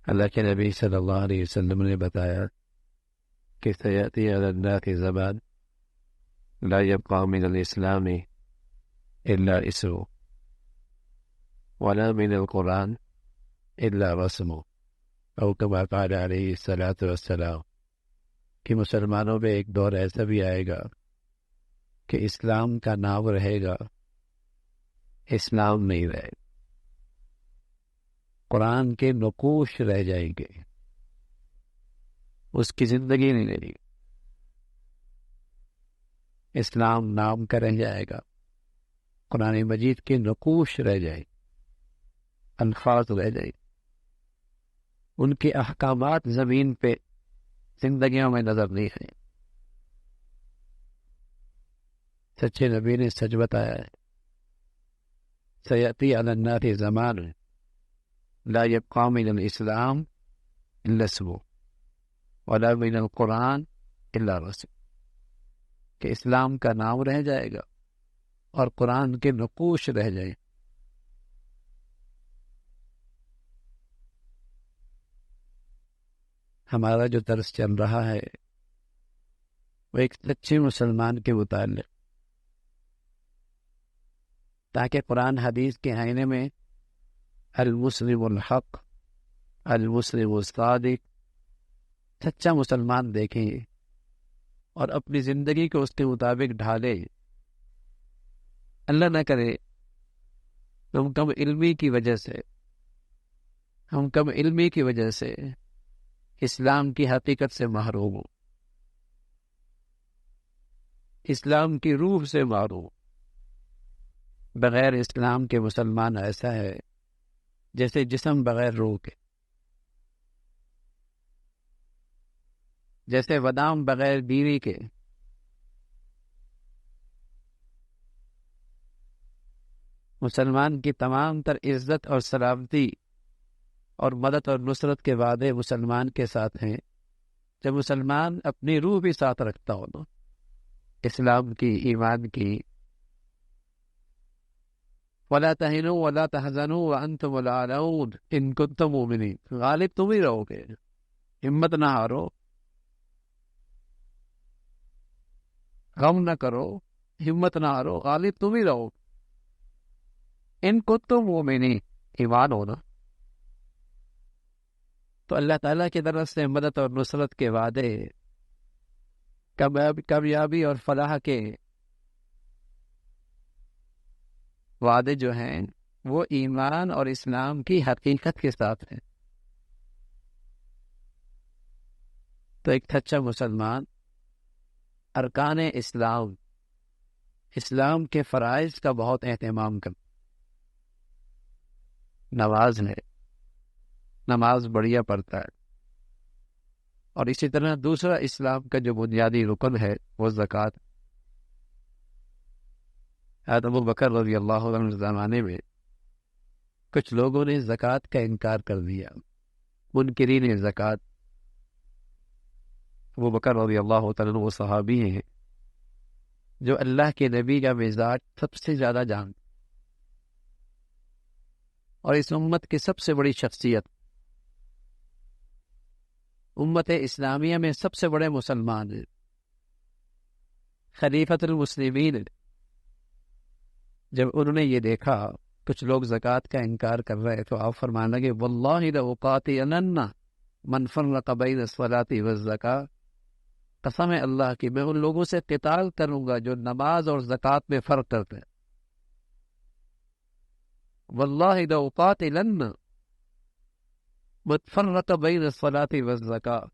اللہ کے نبی صلی اللہ علیہ وسلم نے بتایا کہ سیأتی علی الناس زمان لا يبقى من الإسلام إلا اسمه ولا من القرآن إلا رسمه او كما قال علیہ الصلاۃ والسلام کہ مسلمانوں پہ ایک دور ایسا بھی آئے گا کہ اسلام کا نام رہے گا، اسلام نہیں رہے گا، قرآن کے نقوش رہ جائیں گے، اس کی زندگی نہیں رہے گی، اسلام نام کا رہ جائے گا، قرآن مجید کے نقوش رہ جائیں، الفاظ رہ جائیں، ان کے احکامات زمین پہ زندگیوں میں نظر نہیں ہیں۔ سچے نبی نے سچ بتایا ہے، سیأتی علی الناس زمان لا يبقى من الاسلام الا اسمه ولا من القرآن الا رسم، کہ اسلام کا نام رہ جائے گا اور قرآن کے نقوش رہ جائیں۔ ہمارا جو درس چل رہا ہے وہ ایک سچے مسلمان کے متعلق، تاکہ قرآن حدیث کے آئینے میں المسلم الحق، المسلم الصادق، سچا مسلمان دیکھیں اور اپنی زندگی کو اس کے مطابق ڈھالیں۔ اللہ نہ کرے ہم کم علمی کی وجہ سے اسلام کی حقیقت سے محروم ہوں، اسلام کی روح سے محروم۔ بغیر اسلام کے مسلمان ایسا ہے جیسے جسم بغیر روح کے، جیسے بادام بغیر بیوی کے۔ مسلمان کی تمام تر عزت اور سلامتی اور مدد اور نصرت کے وعدے مسلمان کے ساتھ ہیں جب مسلمان اپنی روح بھی ساتھ رکھتا ہو نا، اسلام کی، ایمان کی۔ وَلَا تَهِنُوا وَلَا تَحْزَنُوا وَأَنْتُمُ الْأَعْلَوْنَ إِن كُنتُم مُؤْمِنِينَ، غالب تم ہی رہو گے، ہمت نہ ہارو، غم نہ کرو، ہمت نہ ہارو، غالب تم ہی رہو۔ ان کنتم مؤمنین، ایمان ہونا۔ تو اللہ تعالیٰ کی طرف سے مدد اور نصرت کے وعدے، کامیابی اور فلاح کے وعدے جو ہیں وہ ایمان اور اسلام کی حقیقت کے ساتھ ہیں۔ تو ایک سچا مسلمان ارکان اسلام، اسلام کے فرائض کا بہت اہتمام کرتا۔ نماز ہے، نماز بڑھیا پڑھتا ہے، اور اسی طرح دوسرا اسلام کا جو بنیادی رکن ہے وہ زکوٰۃ۔ حضرت ابو بکر رضی اللہ عنہ کے زمانے میں کچھ لوگوں نے زکوٰۃ کا انکار کر دیا، منکرین زکوٰۃ۔ ابو بکر رضی اللہ عنہ وہ صحابی ہیں جو اللہ کے نبی کا مزاج سب سے زیادہ جانتے، اور اس امت کی سب سے بڑی شخصیت، امت اسلامیہ میں سب سے بڑے مسلمان ہیں، خلیفۃ المسلمین۔ جب انہوں نے یہ دیکھا کچھ لوگ زکوٰۃ کا انکار کر رہے تو آپ فرمانے لگے واللہ لأقاتلن من فرق بین الصلاۃ والزکوٰۃ، قسم ہے اللہ کی میں ان لوگوں سے قتال کروں گا جو نماز اور زکوٰۃ میں فرق کرتے ہیں۔ واللہ لأقاتلن من فرق بین الصلاۃ والزکوٰۃ،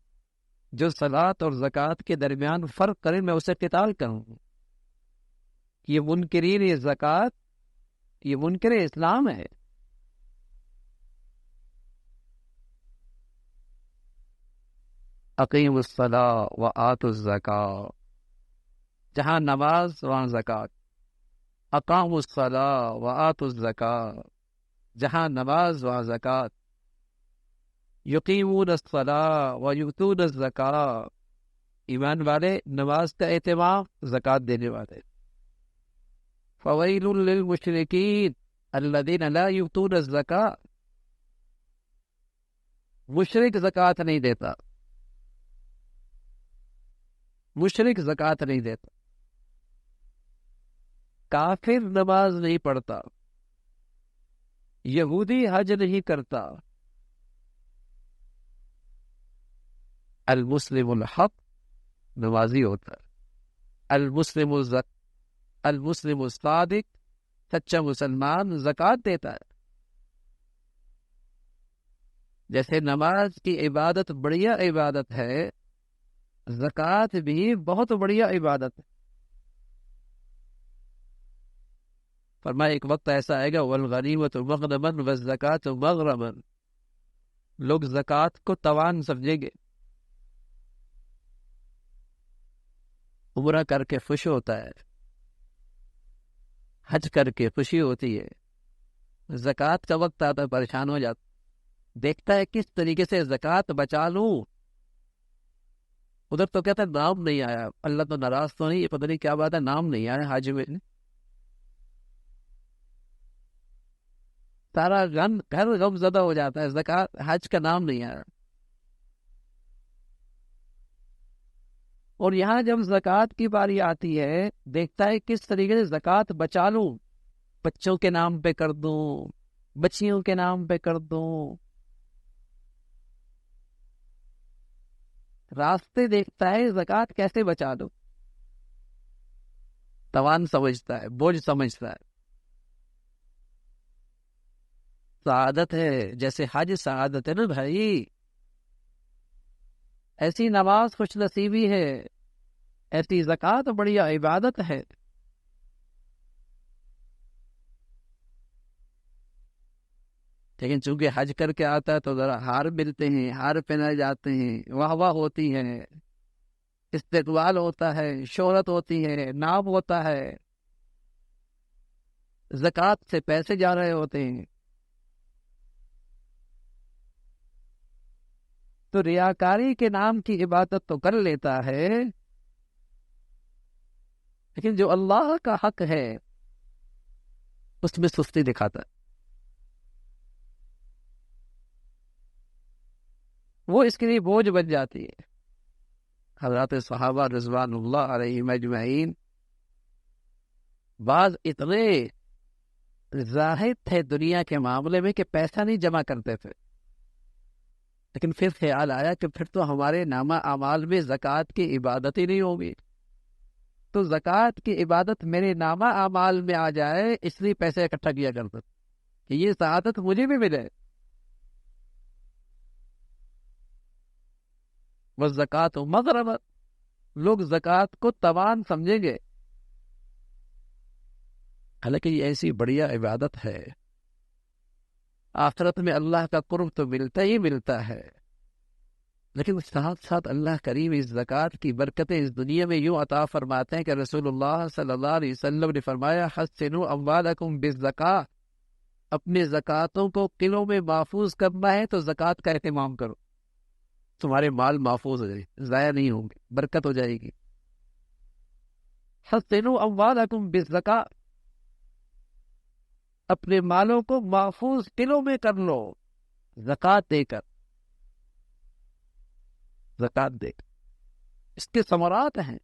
جو صلاۃ اور زکوٰۃ کے درمیان فرق کرے میں اسے قتال کروں گا۔ یہ منکرین زکوٰۃ، یہ منکر اسلام ہے۔ اقیم الصلاۃ وآتوا الزکاۃ، جہاں نماز وہاں زکوٰۃ۔ اقاموا الصلاۃ وآتوا الزکاۃ، جہاں نماز وہاں زکوٰۃ۔ یقیمون الصلاۃ ویؤتون الزکاۃ، ایمان والے نماز کا اہتمام، زکوٰۃ دینے والے۔ فویل للمشرکین الذین لا یؤتون الزکاۃ، مشرک زکوٰۃ نہیں دیتا، مشرک زکوٰۃ نہیں دیتا، کافر نماز نہیں پڑھتا، یہودی حج نہیں کرتا، المسلم الحق نمازی ہوتا ہے، المسلم الصادق سچا مسلمان زکوٰۃ دیتا ہے۔ جیسے نماز کی عبادت بڑھیا عبادت ہے، زکوٰۃ بھی بہت بڑھیا عبادت ہے۔ فرمایا ایک وقت ایسا آئے گا والغنیمۃ مغنما والزکوٰۃ مغرما، لوگ زکوٰۃ کو توان سمجھیں گے۔ عمرہ کر کے خوش ہوتا ہے، حج کر کے خوشی ہوتی ہے، زکوٰۃ کا وقت آتا ہے پریشان ہو جاتا، دیکھتا ہے کس طریقے سے زکوٰۃ بچا لوں۔ ادھر تو کہتا ہے نام نہیں آیا، اللہ تو ناراض تو نہیں، یہ پتہ نہیں کیا بات ہے، نام نہیں آیا حج میں، سارا گھر غم زدہ ہو جاتا ہے، زکوٰۃ حج کا نام نہیں آیا۔ اور یہاں جب زکوٰۃ کی باری آتی ہے، دیکھتا ہے کس طریقے سے زکوٰۃ بچا لوں، بچوں کے نام پہ کر دوں، بچیوں کے نام پہ کر دوں، راستے دیکھتا ہے زکوٰۃ کیسے بچا دو، توان سمجھتا ہے، بوجھ سمجھتا ہے۔ سعادت ہے، جیسے حج سعادت ہے نا بھائی، ایسی نماز خوش نصیبی ہے، ایسی زکوٰۃ بڑھیا عبادت ہے۔ لیکن چونکہ حج کر کے آتا ہے تو ذرا ہار ملتے ہیں، ہار پہنائے جاتے ہیں، واہ واہ ہوتی ہے، استقبال ہوتا ہے، شہرت ہوتی ہے، نام ہوتا ہے، زکوٰۃ سے پیسے جا رہے ہوتے ہیں، تو ریاکاری کے نام کی عبادت تو کر لیتا ہے، لیکن جو اللہ کا حق ہے اس میں سستی دکھاتا ہے، وہ اس کے لیے بوجھ بن جاتی ہے۔ حضرات صحابہ رضوان اللہ علیہم اجمعین بعض اتنے زاہد تھے دنیا کے معاملے میں کہ پیسہ نہیں جمع کرتے تھے، لیکن پھر خیال آیا کہ پھر تو ہمارے نامہ اعمال میں زکوٰۃ کی عبادت ہی نہیں ہوگی، تو زکوٰۃ کی عبادت میرے نامہ اعمال میں آ جائے، اس لیے پیسے اکٹھا کیا کرتے کہ یہ سعادت مجھے بھی ملے۔ والزکوٰۃ مغرما، لوگ زکوٰۃ کو توان سمجھیں گے، حالانکہ یہ ایسی بڑھیا عبادت ہے، آخرت میں اللہ کا قرب تو ملتا ہی ملتا ہے، لیکن ساتھ ساتھ اللہ کریم اس زکوٰۃ کی برکتیں اس دنیا میں یوں عطا فرماتے ہیں کہ رسول اللہ صلی اللہ علیہ وسلم نے فرمایا حسنوا اموالکم بالزکاۃ، اپنے زکوٰۃوں کو قلعوں میں محفوظ کرنا ہے تو زکوٰۃ کا اہتمام کرو، تمہارے مال محفوظ ہو جائے، ضائع نہیں ہوں گے، برکت ہو جائے گی۔ حسنوا اموالکم بالزکاۃ، اپنے مالوں کو محفوظ قلعوں میں کر لو، زکوٰۃ دے کر، زکوٰۃ دے کر، اس کے ثمرات ہیں۔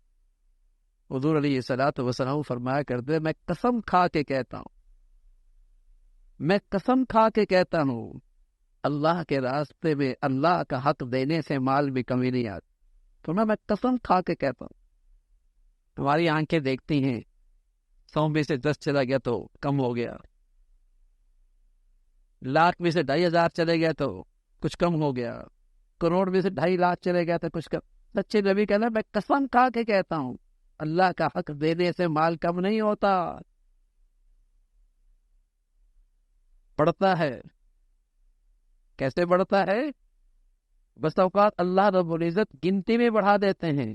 حضور علیہ الصلوۃ والسلام فرمایا کرتے میں قسم کھا کے کہتا ہوں، میں قسم کھا کے کہتا ہوں، اللہ کے راستے میں اللہ کا حق دینے سے مال میں کمی نہیں آتی، تو میں قسم کھا کے کہتا ہوں۔ ہماری آنکھیں دیکھتی ہیں 100 میں سے 10 چلا گیا تو کم ہو گیا، لاکھ میں سے 2,500 چلے گیا تو کچھ کم ہو گیا، کروڑ میں سے 2.5 لاکھ چلے گیا تو کچھ کم۔ سچے نبی کہنا میں قسم کھا کے کہتا ہوں، اللہ کا حق دینے سے مال کم نہیں ہوتا، بڑھتا ہے۔ کیسے بڑھتا ہے؟ بس اوقات اللہ رب العزت گنتی میں بڑھا دیتے ہیں،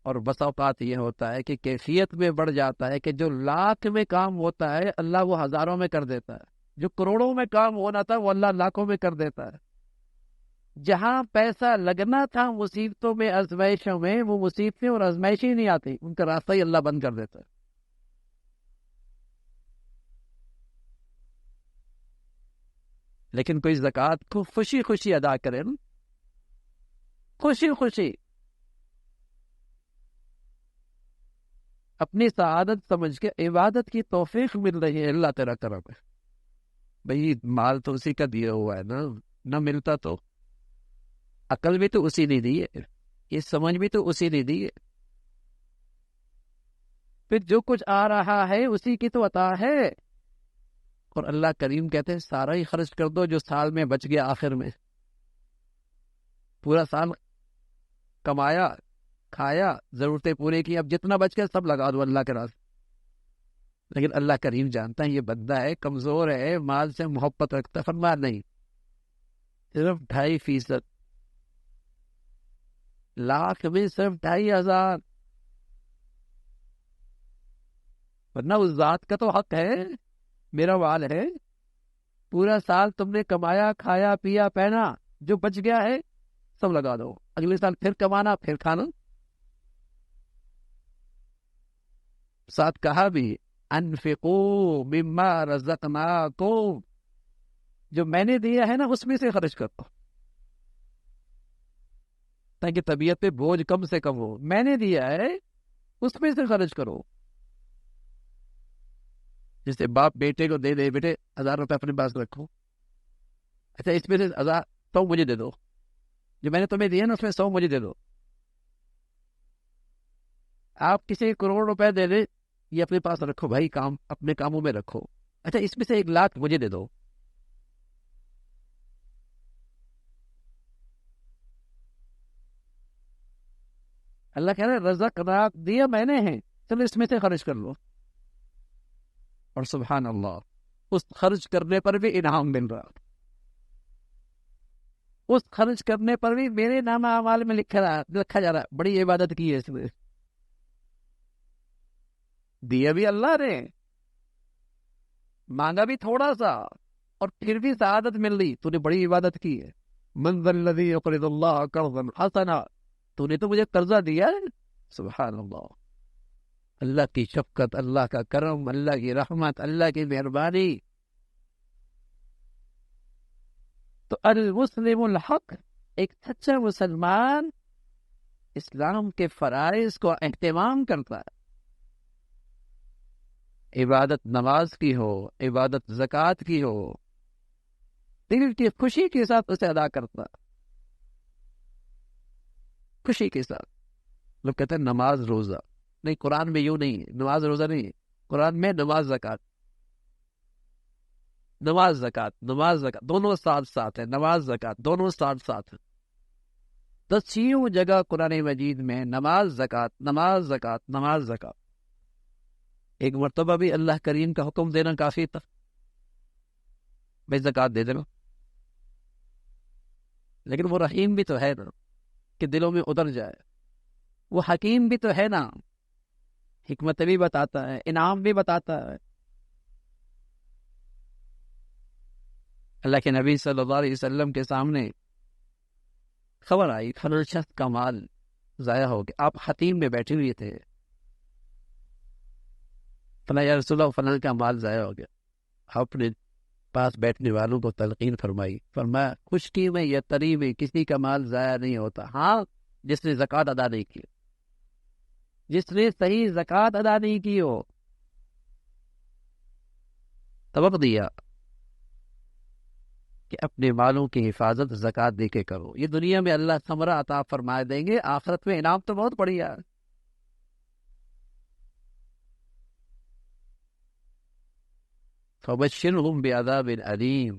اور بس اوقات یہ ہوتا ہے کہ کیفیت میں بڑھ جاتا ہے کہ جو لاکھ میں کام ہوتا ہے اللہ وہ ہزاروں میں کر دیتا ہے، جو کروڑوں میں کام ہونا تھا وہ اللہ لاکھوں میں کر دیتا ہے۔ جہاں پیسہ لگنا تھا مصیبتوں میں آزمائشوں میں، وہ مصیبتیں اور آزمائشیں نہیں آتی، ان کا راستہ ہی اللہ بند کر دیتا ہے۔ لیکن کوئی زکوٰۃ کو خوشی خوشی ادا کرے نا، خوشی خوشی اپنی سعادت سمجھ کے، عبادت کی توفیق مل رہی ہے، اللہ تیرا کرم ہے بھئی، مال تو اسی کا دیا ہوا ہے نا، نہ ملتا تو عقل بھی تو اسی نے دی ہے، یہ سمجھ بھی تو اسی نے دی ہے، پھر جو کچھ آ رہا ہے اسی کی تو عطا ہے۔ اور اللہ کریم کہتے ہیں سارا ہی خرچ کر دو جو سال میں بچ گیا، آخر میں پورا سال کمایا کھایا ضرورتیں پوری کی، اب جتنا بچ گیا سب لگا دو اللہ کے راستے۔ لیکن اللہ کریم جانتا ہے یہ بندہ ہے، کمزور ہے، مال سے محبت رکھتا ہے، فرمایا نہیں، صرف 2.5%، لاکھ میں صرف 2.5 ہزار، ورنہ اس ذات کا تو حق ہے، میرا مال ہے، پورا سال تم نے کمایا کھایا پیا پہنا، جو بچ گیا ہے سب لگا دو، اگلے سال پھر کمانا پھر کھانا۔ ساتھ کہا بھی انفقوا مما رزقناکم، جو میں نے دیا ہے نا اس میں سے خرچ کرو تاکہ طبیعت پہ بوجھ کم سے کم ہو، میں نے دیا ہے اس میں سے خرچ کرو۔ جیسے باپ بیٹے کو دے دے، بیٹے 1000 روپے اپنے پاس رکھو، اچھا اس میں سے 100 مجھے دے دو، جو میں نے تمہیں دیا نا اس میں 100 مجھے دے دو۔ آپ کسی 1,00,00,000 روپے دے دے، یہ اپنے پاس رکھو بھائی، کام اپنے کاموں میں رکھو، اچھا اس میں سے 1,00,000 مجھے دے دو۔ اللہ کہہ رہے رزق رات دیا میں نے ہے، چلو اس میں سے خرچ کر لو۔ اور سبحان اللہ، اس خرچ کرنے پر بھی انعام مل رہا، اس خرچ کرنے پر بھی میرے نام اعمال میں لکھا جا رہا ہے، بڑی عبادت کی ہے اس میں، دیا بھی اللہ نے، مانگا بھی تھوڑا سا، اور پھر بھی سعادت مل رہی، تو نے بڑی عبادت کی ہے۔ من ذا الذی یقرض اللہ قرضا حسنا، تو نے تو مجھے قرضہ دیا ہے، سبحان اللہ، اللہ کی شفقت، اللہ کا کرم، اللہ کی رحمت، اللہ کی مہربانی۔ تو المسلم الحق، ایک سچا مسلمان اسلام کے فرائض کو اہتمام کرتا ہے، عبادت نماز کی ہو، عبادت زکوٰۃ کی ہو، دل کی خوشی کے ساتھ اسے ادا کرتا ہے، خوشی کے ساتھ۔ لوگ کہتے ہیں نماز روزہ، نہیں، قرآن میں یوں نہیں ہے، نماز روزہ نہیں ہے، قرآن میں نماز زکوٰۃ، نماز زکوٰۃ، نماز زکوٰۃ دونوں ساتھ ساتھ ہیں، نماز زکوٰۃ دونوں ساتھ ساتھ ہیں، 10 جگہ قرآن مجید میں نماز زکوٰۃ، نماز زکوٰۃ، نماز زکوٰۃ۔ ایک مرتبہ بھی اللہ کریم کا حکم دینا کافی تھا، میں زکوٰۃ دے دینا، لیکن وہ رحیم بھی تو ہے نا کہ دلوں میں اتر جائے، وہ حکیم بھی تو ہے نا، حکمت بھی بتاتا ہے، انعام بھی بتاتا ہے۔ اللہ کے نبی صلی اللہ علیہ وسلم کے سامنے خبر آئی فلاں شخص کا مال ضائع ہو گیا، آپ حتیم میں بیٹھے ہوئے تھے، فلاں یا رسول اللہ فلاں کا مال ضائع ہو گیا، آپ نے پاس بیٹھنے والوں کو تلقین فرمائی، فرمایا خشکی میں یا تری میں کسی کا مال ضائع نہیں ہوتا، ہاں جس نے زکوٰۃ ادا نہیں کی، جس نے صحیح زکوٰۃ ادا نہیں کی ہو۔ سبق دیا کہ اپنے مالوں کی حفاظت زکوٰۃ دے کے کرو، یہ دنیا میں اللہ ثمرہ عطا فرما دیں گے، آخرت میں انعام تو بہت بڑھیا ہے۔ فبشرهم بعذاب علیم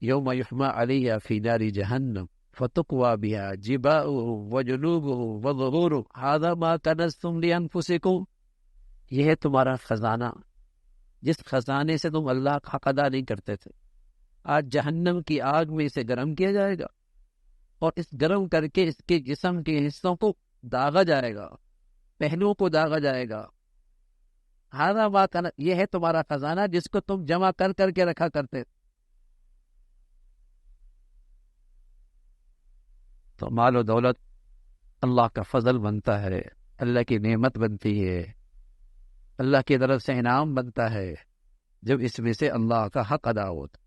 یوم یحمى علیہ فی نار جہنم فتقوی بها جباؤہم وجنوبہم وظہورہم ھذا ما کنزتم لانفسکم، یہ ہے تمہارا خزانہ، جس خزانے سے تم اللہ کا حق ادا نہیں کرتے تھے، آج جہنم کی آگ میں اسے گرم کیا جائے گا، اور اس گرم کر کے اس کے جسم کے حصوں کو داغا جائے گا، پہلوؤں کو داغا جائے گا، ھذا ما کنز، یہ ہے تمہارا خزانہ جس کو تم جمع کر کر کے رکھا کرتے تھے۔ تو مال و دولت اللہ کا فضل بنتا ہے، اللہ کی نعمت بنتی ہے، اللہ کی طرف سے انعام بنتا ہے جب اس میں سے اللہ کا حق ادا ہوتا۔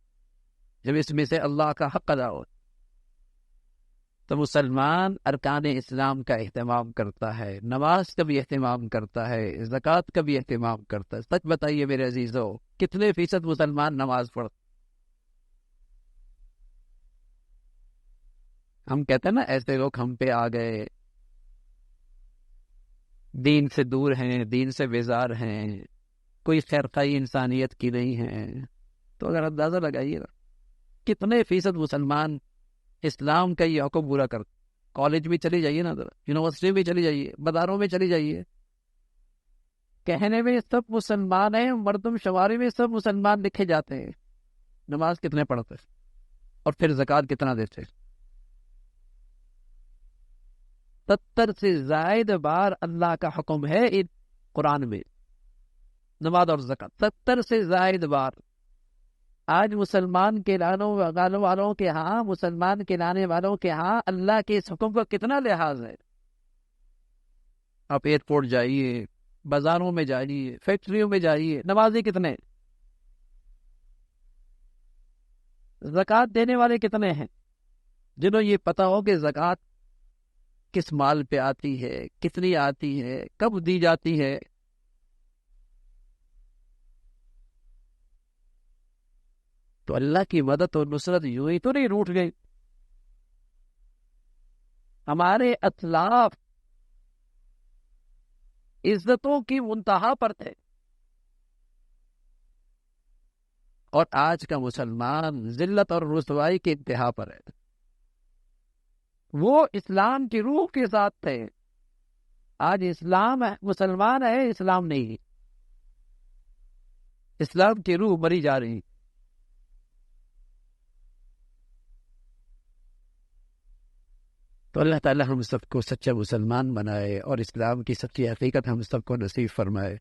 جب اس میں سے اللہ کا حق ادا ہو تو مسلمان ارکان اسلام کا اہتمام کرتا ہے، نماز کا بھی اہتمام کرتا ہے، زکوٰۃ کا بھی اہتمام کرتا ہے۔ سچ بتائیے میرے عزیزو، کتنے فیصد مسلمان نماز پڑھتے؟ ہم کہتے ہیں نا ایسے لوگ ہم پہ آ گئے، دین سے دور ہیں، دین سے بیزار ہیں، کوئی خیرخواہی انسانیت کی نہیں ہے، تو اگر اندازہ لگائیے نا کتنے فیصد مسلمان اسلام کا یہ حکم پورا کرتے۔ کالج بھی چلی جائیے نا ذرا، یونیورسٹی بھی چلی جائیے، بازاروں میں چلی جائیے، کہنے میں سب مسلمان ہیں، مردم شماری میں سب مسلمان لکھے جاتے ہیں، نماز کتنے پڑھتے اور پھر زکوٰۃ کتنا دیتے؟ 70 سے زائد بار اللہ کا حکم ہے قرآن میں نماز اور زکوٰۃ، 70 سے زائد بار۔ آج مسلمان کے لانے والوں کے ہاں، مسلمان کے لانے والوں کے ہاں اللہ کے اس حکم کا کتنا لحاظ ہے؟ آپ ایئرپورٹ جائیے، بازاروں میں جائیے، فیکٹریوں میں جائیے، نمازی کتنے؟ زکوٰۃ دینے والے کتنے ہیں جنہوں یہ پتا ہو کہ زکوٰۃ کس مال پہ آتی ہے، کتنی آتی ہے، کب دی جاتی ہے؟ تو اللہ کی مدد اور نصرت یوں ہی تو نہیں روٹ گئی۔ ہمارے اسلاف عزتوں کی منتہا پر تھے، اور آج کا مسلمان ذلت اور رسوائی کی انتہا پر ہے۔ وہ اسلام کی روح کے ساتھ تھے، آج اسلام ہے، مسلمان ہے، اسلام نہیں، اسلام کی روح مری جا رہی۔ تو اللہ تعالی ہم سب کو سچا مسلمان بنائے اور اسلام کی سچی حقیقت ہم سب کو نصیب فرمائے۔